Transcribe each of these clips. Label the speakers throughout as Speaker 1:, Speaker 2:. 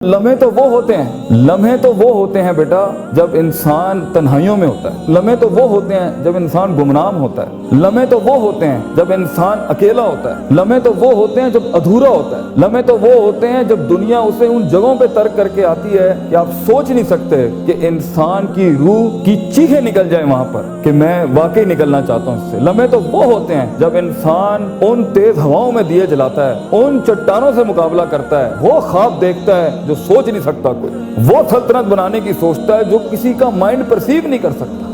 Speaker 1: لمحے تو وہ ہوتے ہیں بیٹا جب انسان تنہائیوں میں ہوتا ہے، لمحے تو وہ ہوتے ہیں جب انسان گمنام ہوتا ہے، لمحے تو وہ ہوتے ہیں جب انسان اکیلا ہوتا ہے، لمحے تو وہ ہوتے ہیں جب ادھورا ہوتا ہے، لمحے تو وہ ہوتے ہیں جب دنیا اسے ان جگہوں پہ ترک کر کے آتی ہے کہ آپ سوچ نہیں سکتے کہ انسان کی روح کی چیخیں نکل جائیں وہاں پر کہ میں واقعی نکلنا چاہتا ہوں اس سے۔ لمحے تو وہ ہوتے ہیں جب انسان ان تیز ہواؤں میں دیے جلاتا ہے، ان چٹانوں سے مقابلہ کرتا ہے، وہ خواب دیکھتا ہے جو سوچ نہیں سکتا کوئی، وہ سلطنت بنانے کی سوچتا ہے جو کسی کا مائنڈ پرسیو نہیں کر سکتا،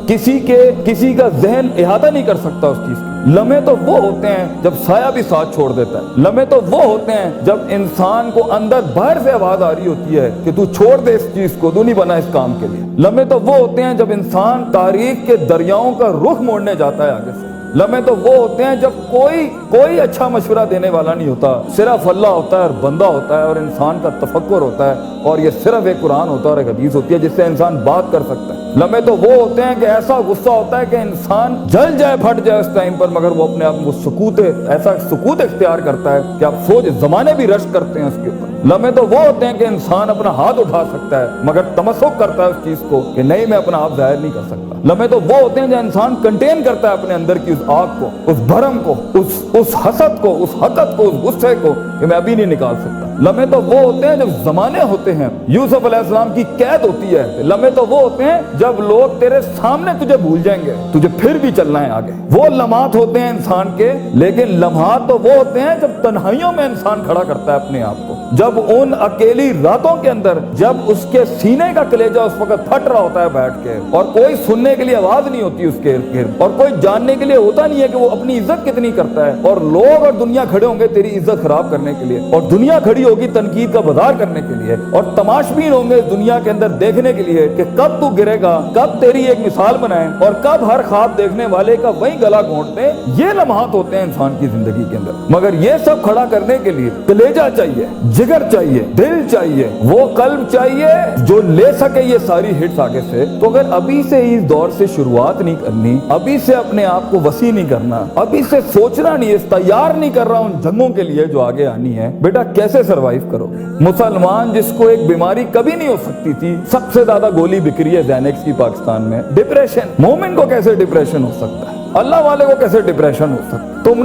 Speaker 1: کسی کا ذہن احاطہ نہیں کر سکتا اس چیز کی۔ لمحے تو وہ ہوتے ہیں جب سایہ بھی ساتھ چھوڑ دیتا ہے، لمحے تو وہ ہوتے ہیں جب انسان کو اندر باہر سے آواز آ رہی ہوتی ہے کہ تو چھوڑ دے اس چیز کو، تو نہیں بنا اس کام کے لیے۔ لمحے تو وہ ہوتے ہیں جب انسان تاریخ کے دریاؤں کا رخ موڑنے جاتا ہے آگے سے۔ لمحے تو وہ ہوتے ہیں جب کوئی اچھا مشورہ دینے والا نہیں ہوتا، صرف اللہ ہوتا ہے اور بندہ ہوتا ہے اور انسان کا تفکر ہوتا ہے، اور یہ صرف ایک قرآن ہوتا ہے اور ایک حدیث ہوتی ہے جس سے انسان بات کر سکتا ہے۔ لمحے تو وہ ہوتے ہیں کہ ایسا غصہ ہوتا ہے کہ انسان جل جائے، پھٹ جائے اس ٹائم پر، مگر وہ اپنے آپ کو ایسا سکوت اختیار کرتا ہے کہ آپ سوچ زمانے بھی رشک کرتے ہیں اس کے اوپر۔ لمحے تو وہ ہوتے ہیں کہ انسان اپنا ہاتھ اٹھا سکتا ہے مگر تمسک کرتا ہے اس چیز کو کہ نہیں، میں اپنا آپ ظاہر نہیں کر سکتا۔ لمحے تو وہ ہوتے ہیں جو انسان کنٹین کرتا ہے اپنے اندر کی اس آگ کو، اس بھرم کو، اس حسد کو، اس حقد کو، اس غصے کو کہ میں ابھی نہیں نکال سکتا۔ لمحے تو وہ ہوتے ہیں جب زمانے ہوتے ہیں، یوسف علیہ السلام کی قید ہوتی ہے۔ لمحے تو وہ ہوتے ہیں جب لوگ تیرے سامنے تجھے بھول جائیں گے، تجھے پھر بھی چلنا ہے آگے۔ وہ لمحات ہوتے ہیں انسان کے، لیکن لمحات تو وہ ہوتے ہیں جب تنہائیوں میں انسان کھڑا کرتا ہے اپنے آپ کو، جب ان اکیلی راتوں کے اندر، جب اس کے سینے کا کلیجہ اس وقت پھٹ رہا ہوتا ہے بیٹھ کے، اور کوئی سننے کے لیے آواز نہیں ہوتی اس کے ارد گرد، اور کوئی جاننے کے لیے ہوتا نہیں ہے کہ وہ اپنی عزت کتنی کرتا ہے، اور لوگ اور دنیا کھڑے ہوں گے تیری عزت خراب کرنے کے لیے، اور دنیا کھڑی ہوگی تنقید کا بازار کرنے کے لیے، اور تماشبین ہوں گے دنیا کے اندر دیکھنے کے لیے کہ کب تو گرے گا، کب تیری ایک مثال بنائیں، اور کب ہر خواب دیکھنے والے کا وہی گلا گھونٹ دیں۔ یہ لمحات ہوتے ہیں انسان کی زندگی کے اندر، مگر یہ سب کھڑا کرنے کے لیے کلیجہ چاہیے، جگر چاہیے، دل چاہیے، وہ قلب چاہیے جو لے سکے یہ ساری ہٹس آگے سے۔ تو اگر ابھی سے اس دور سے شروعات نہیں کرنی، ابھی سے اپنے آپ کو وسیع نہیں کرنا، ابھی سے سوچنا نہیں، تیار نہیں کر رہا ان جنگوں کے لیے جو آگے آنی ہے، بیٹا کیسے سروائیو کرو گے؟ مسلمان جس کو ایک بیماری کبھی نہیں ہو سکتی تھی، سب سے زیادہ گولی بک رہی ہے زینکس کی پاکستان میں، ڈپریشن۔ مومن کو کیسے ڈپریشن ہو سکتا ہے؟ اللہ والے کو کیسے ڈپریشن ہو سکتا ہے؟ تم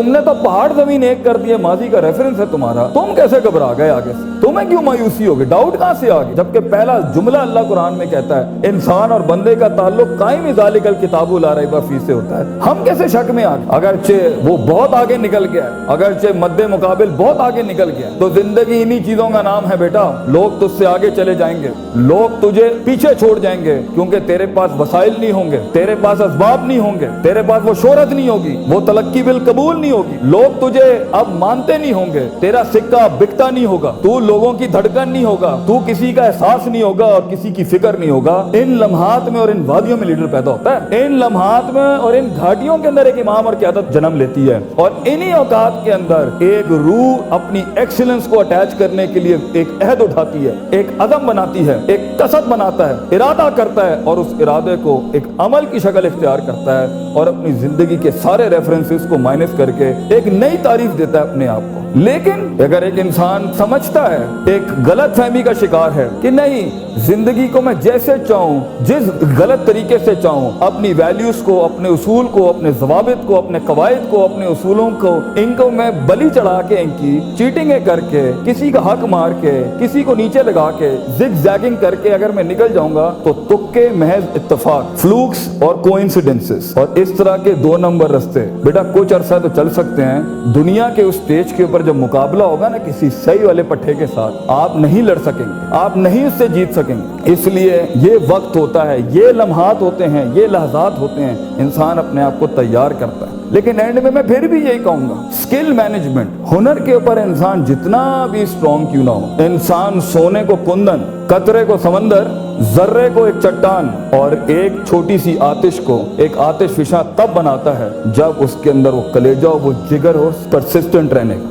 Speaker 1: نے تو پہاڑ زمین ایک کر دیے، ماضی کا ریفرنس ہے تمہارا، تم کیسے گھبرا گئے آگے سے؟ تمہیں کیوں مایوسی ہوگی؟ ڈاؤٹ کہاں سے آگے؟ جبکہ پہلا جملہ اللہ قرآن میں کہتا ہے انسان اور بندے کا تعلق قائم ذالک الکتاب لا ریب فیہ سے ہوتا ہے۔ ہم کیسے شک میں آگے؟ اگرچہ وہ بہت آگے نکل گیا ہے، اگرچہ مد مقابل بہت آگے نکل گیا ہے، تو زندگی انہی چیزوں کا نام ہے بیٹا۔ لوگ تجھ سے آگے چلے جائیں گے، لوگ تجھے پیچھے چھوڑ جائیں گے، کیونکہ تیرے پاس وسائل نہیں ہوں گے، تیرے پاس اسباب نہیں ہوں گے، تیرے پاس وہ شہرت نہیں ہوگی، وہ تلقی بالقبول نہیں ہوگی، لوگ تجھے اب مانتے نہیں ہوں گے، تیرا سکہ بکتا نہیں ہوگا، تو لوگوں کی دھڑکن نہیں ہوگا، تو کسی کا احساس نہیں ہوگا اور کسی کی فکر نہیں ہوگا۔ ان لمحات میں اور ان وادیوں میں لیڈر پیدا ہوتا ہے، ان لمحات میں اور ان گھاٹیوں کے اندر ایک امام اور قیادت جنم لیتی ہے، اور انہی اوقات کے اندر ایک روح اپنی ایکسیلنس کو اٹیچ کرنے کے لیے ایک عہد اٹھاتی ہے، ایک عزم بناتی ہے، ایک قصد بناتا ہے، ارادہ کرتا ہے، اور اس ارادے کو ایک عمل کی شکل اختیار کرتا ہے، اور اپنی زندگی کے سارے ریفرنسز کو مائنس کر کے ایک نئی تعریف دیتا ہے اپنے آپ کو۔ لیکن اگر ایک انسان سمجھتا ہے، ایک غلط فہمی کا شکار ہے کہ نہیں، زندگی کو میں جیسے چاہوں، جس غلط طریقے سے چاہوں، اپنی ویلیوز کو، اپنے اصول کو، اپنے ضوابط کو، اپنے قواعد کو، اپنے اصولوں کو، ان کو میں بلی چڑھا کے، ان کی چیٹنگیں کر کے، کسی کا حق مار کے، کسی کو نیچے لگا کے، زگ زیگنگ کر کے اگر میں نکل جاؤں گا تو تکے، محض اتفاق، فلوکس اور کوئنسیڈنسز، اور اس طرح کے 2 نمبر رستے بیٹا کچھ عرصہ تو چل سکتے ہیں۔ دنیا کے اس سٹیج کے اوپر جب مقابلہ ہوگا نا کسی صحیح والے پٹھے کے ساتھ، آپ نہیں لڑ سکیں گے، آپ نہیں اس سے جیت سکیں گے۔ اس لیے یہ وقت ہوتا ہے، یہ لمحات ہوتے ہیں، یہ لحظات ہوتے ہیں، انسان اپنے آپ کو تیار کرتا ہے۔ لیکن اینڈ میں پھر بھی یہی کہوں گا، سکل مینجمنٹ، ہنر کے اوپر انسان جتنا بھی اسٹرانگ کیوں نہ ہو، انسان سونے کو کندن، قطرے کو سمندر، ذرے کو ایک چٹان، اور ایک چھوٹی سی آتش کو ایک آتش فشاں تب بناتا ہے جب اس کے اندر وہ کلیجہ، وہ جگر ہو، پرسسٹنٹ رہنے کا،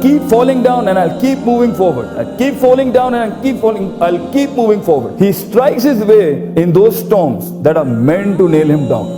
Speaker 1: keep falling down and I'll keep moving forward. I'll keep falling down and I'll keep moving forward. He strikes his way in those storms that are meant to nail him down.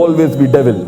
Speaker 1: always be devil।